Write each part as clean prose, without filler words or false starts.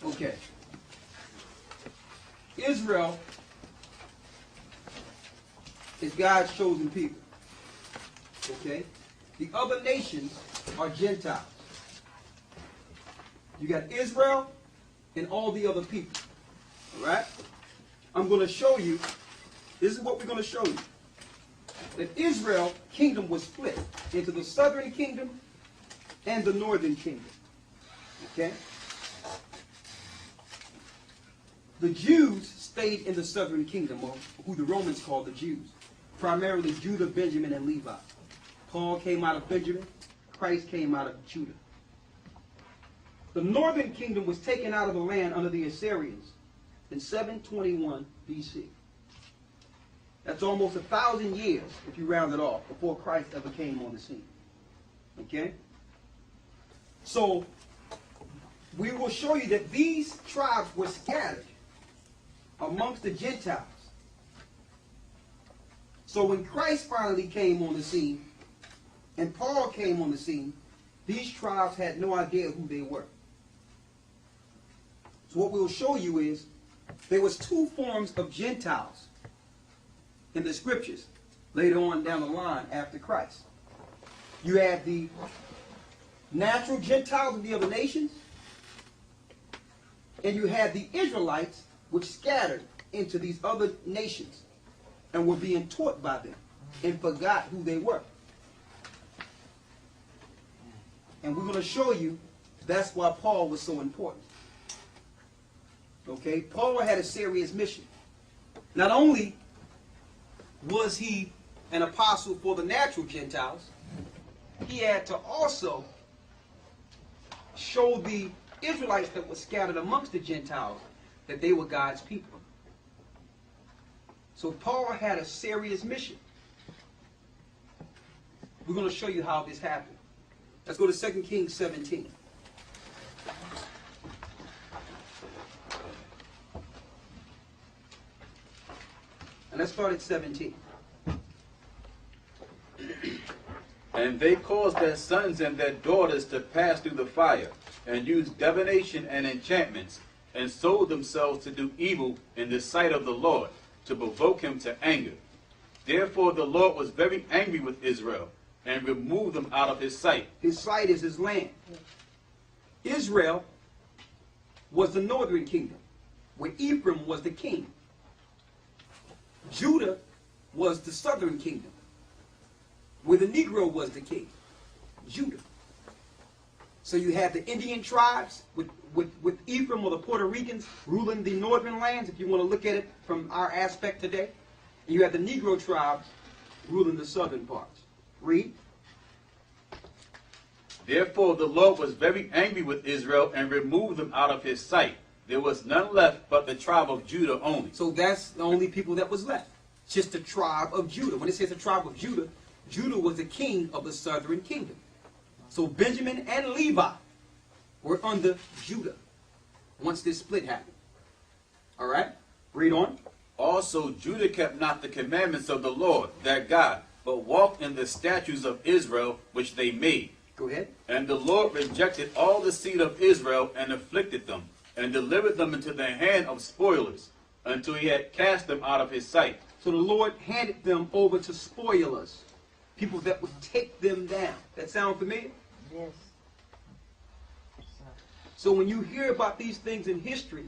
Okay. Israel is God's chosen people. Okay? The other nations are Gentiles. You got Israel and all the other people. Alright? I'm going to show you, this is what we're going to show you. That Israel kingdom was split into the southern kingdom and the northern kingdom. Okay? The Jews stayed in the southern kingdom, or who the Romans called the Jews. Primarily Judah, Benjamin, and Levi. Paul came out of Benjamin. Christ came out of Judah. The northern kingdom was taken out of the land under the Assyrians in 721 BC. That's almost 1,000 years, if you round it off, before Christ ever came on the scene. Okay? So, we will show you that these tribes were scattered amongst the Gentiles. So when Christ finally came on the scene, and Paul came on the scene, these tribes had no idea who they were. So what we'll show you is, there was two forms of Gentiles in the scriptures later on down the line after Christ. You have the natural Gentiles of the other nations, and you had the Israelites, which scattered into these other nations and were being taught by them and forgot who they were. And we're going to show you that's why Paul was so important. Okay? Paul had a serious mission. Not only was he an apostle for the natural Gentiles, he had to also show the Israelites that were scattered amongst the Gentiles that they were God's people. So Paul had a serious mission. We're going to show you how this happened. Let's go to 2 Kings 17. And let's start at 17. And they caused their sons and their daughters to pass through the fire, and used divination and enchantments, and sold themselves to do evil in the sight of the Lord, to provoke him to anger. Therefore the Lord was very angry with Israel, and removed them out of his sight. His sight is his land. Israel was the northern kingdom, where Ephraim was the king. Judah was the southern kingdom, where the Negro was the king. Judah. So you have the Indian tribes with Ephraim or the Puerto Ricans ruling the northern lands, if you want to look at it from our aspect today. And you have the Negro tribes ruling the southern parts. Read. Therefore the Lord was very angry with Israel, and removed them out of his sight. There was none left but the tribe of Judah only. So that's the only people that was left. Just the tribe of Judah. When it says the tribe of Judah, Judah was the king of the southern kingdom. So Benjamin and Levi were under Judah once this split happened. All right? Read on. Also Judah kept not the commandments of the Lord, their God, but walked in the statutes of Israel, which they made. Go ahead. And the Lord rejected all the seed of Israel, and afflicted them, and delivered them into the hand of spoilers, until he had cast them out of his sight. So the Lord handed them over to spoilers, people that would take them down. That sound familiar? Yes. So when you hear about these things in history,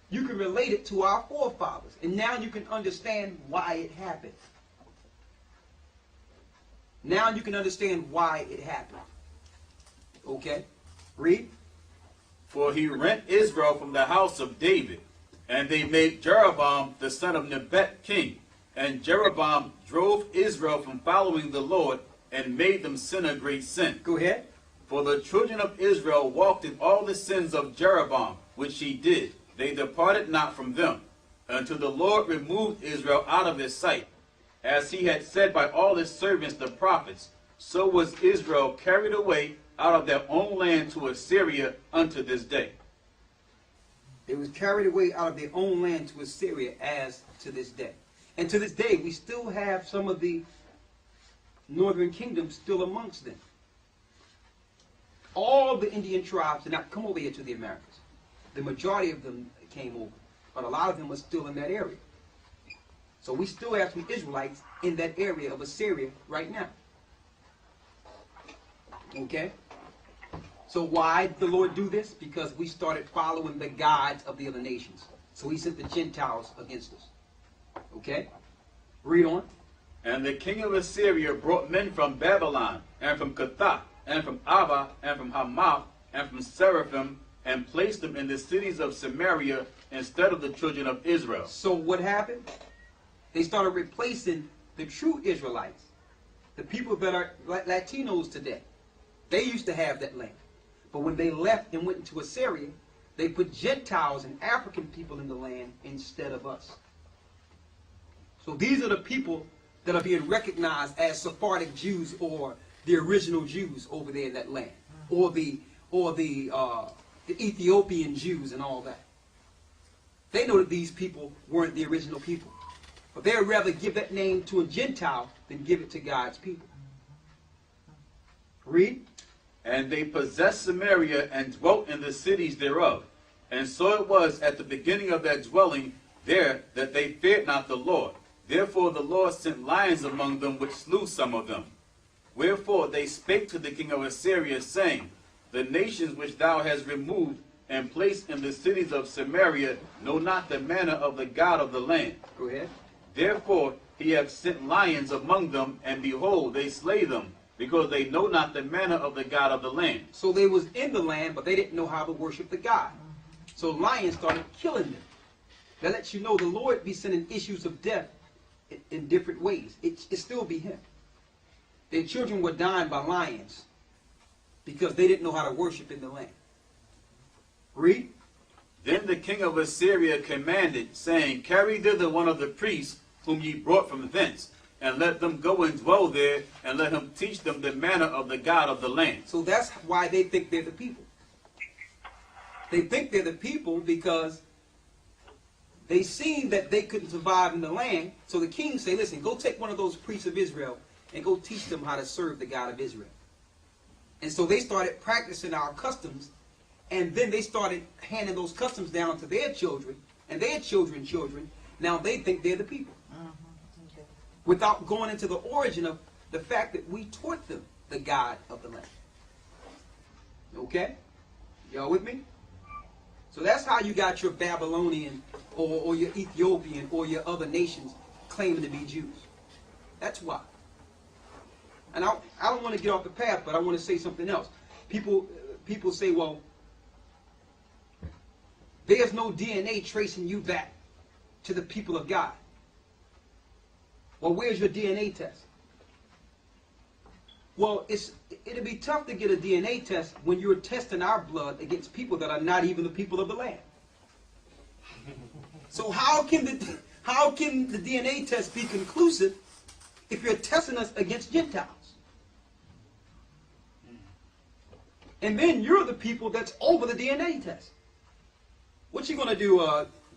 you can relate it to our forefathers. And now you can understand why it happened. Now you can understand why it happened. Okay? Read. For he rent Israel from the house of David, and they made Jeroboam the son of Nebat king. And Jeroboam drove Israel from following the Lord, and made them sin a great sin. Go ahead. For the children of Israel walked in all the sins of Jeroboam, which he did. They departed not from them, until the Lord removed Israel out of his sight. As he had said by all his servants the prophets, so was Israel carried away out of their own land to Assyria unto this day. They was carried away out of their own land to Assyria as to this day. And to this day, we still have some of the northern kingdoms still amongst them. All the Indian tribes did not come over here to the Americas. the majority of them came over. But a lot of them are still in that area. So we still have some Israelites in that area of Assyria right now. Okay? So why did the Lord do this? Because we started following the gods of the other nations. So he sent the Gentiles against us. Okay? Read on. And the king of Assyria brought men from Babylon, and from Cutha, and from Ava, and from Hamath, and from Seraphim, and placed them in the cities of Samaria instead of the children of Israel. So what happened? They started replacing the true Israelites, the people that are Latinos today. They used to have that land. But when they left and went into Assyria, they put Gentiles and African people in the land instead of us. So these are the people that are being recognized as Sephardic Jews, or the original Jews over there in that land, or the Ethiopian Jews and all that. They know that these people weren't the original people, but they would rather give that name to a Gentile than give it to God's people. Read. And they possessed Samaria and dwelt in the cities thereof. And so it was at the beginning of their dwelling there that they feared not the Lord. Therefore the Lord sent lions among them, which slew some of them. Wherefore they spake to the king of Assyria, saying, The nations which thou hast removed and placed in the cities of Samaria know not the manner of the God of the land. Go ahead. Therefore he hath sent lions among them, and behold, they slay them, because they know not the manner of the God of the land. So they was in the land, but they didn't know how to worship the God. So lions started killing them. That lets you know the Lord be sending issues of death in different ways. It still be him. Their children were dying by lions because they didn't know how to worship in the land. Read. Then the king of Assyria commanded, saying, Carry thither one of the priests whom ye brought from thence, and let them go and dwell there, and let him teach them the manner of the God of the land. So that's why they think they're the people. They think they're the people because they seen that they couldn't survive in the land. So the king say, listen, go take one of those priests of Israel and go teach them how to serve the God of Israel. And so they started practicing our customs, and then they started handing those customs down to their children and their children's children. Now they think they're the people. Okay. Without going into the origin of the fact that we taught them the God of the land. Okay? Y'all with me? So that's how you got your Babylonian or your Ethiopian or your other nations claiming to be Jews. That's why. And I don't want to get off the path, but I want to say something else. People say, well, there's no DNA tracing you back to the people of God. Well, where's your DNA test? Well, it'll be tough to get a DNA test when you're testing our blood against people that are not even the people of the land. So how can the DNA test be conclusive if you're testing us against Gentiles? And then you're the people that's over the DNA test. What you going to do?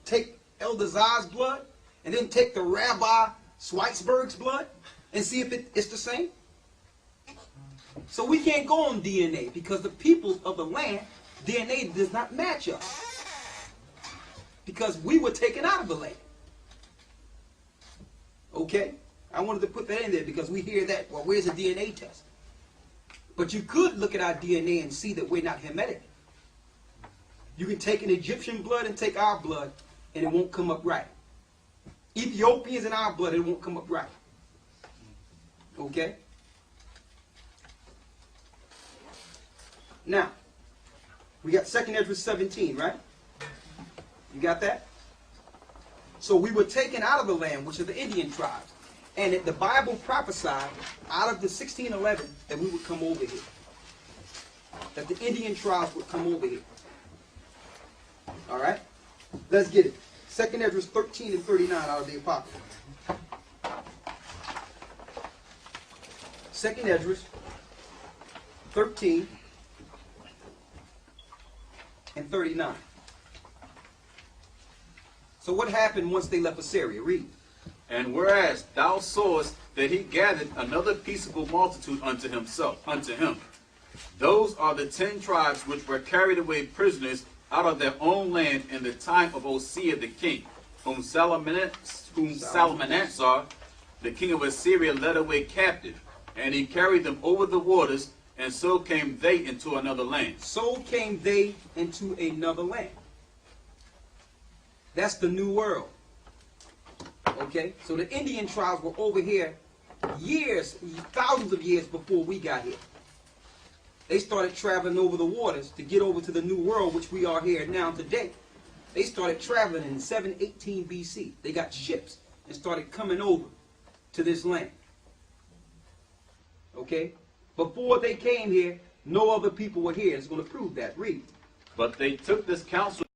Take Elder Zah's blood and then take the Rabbi Schweizberg's blood and see if it's the same? So we can't go on DNA because the people of the land, DNA does not match us. Because we were taken out of the land. Okay? I wanted to put that in there because we hear that, well, where's the DNA test? But you could look at our DNA and see that we're not Hamitic. You can take an Egyptian blood and take our blood, and it won't come up right. Ethiopians in our blood, it won't come up right. Okay? Now, we got 2nd Ezra 17, right? You got that? So we were taken out of the land, which are the Indian tribes. And the Bible prophesied out of the 1611 that we would come over here. That the Indian tribes would come over here. All right? Let's get it. 2nd Ezra 13 and 39 out of the Apocrypha. 2nd Ezra 13 and 39. So what happened once they left Assyria? Read. And whereas thou sawest that he gathered another peaceable multitude unto him, those are the 10 tribes which were carried away prisoners out of their own land in the time of Osea the king, whom Salmanassar, the king of Assyria, led away captive, and he carried them over the waters, and so came they into another land. So came they into another land. That's the New World. Okay? So the Indian tribes were over here years, thousands of years before we got here. They started traveling over the waters to get over to the New World, which we are here now today. They started traveling in 718 BC. They got ships and started coming over to this land. Okay? Before they came here, no other people were here. It's going to prove that. Read. But they took this counsel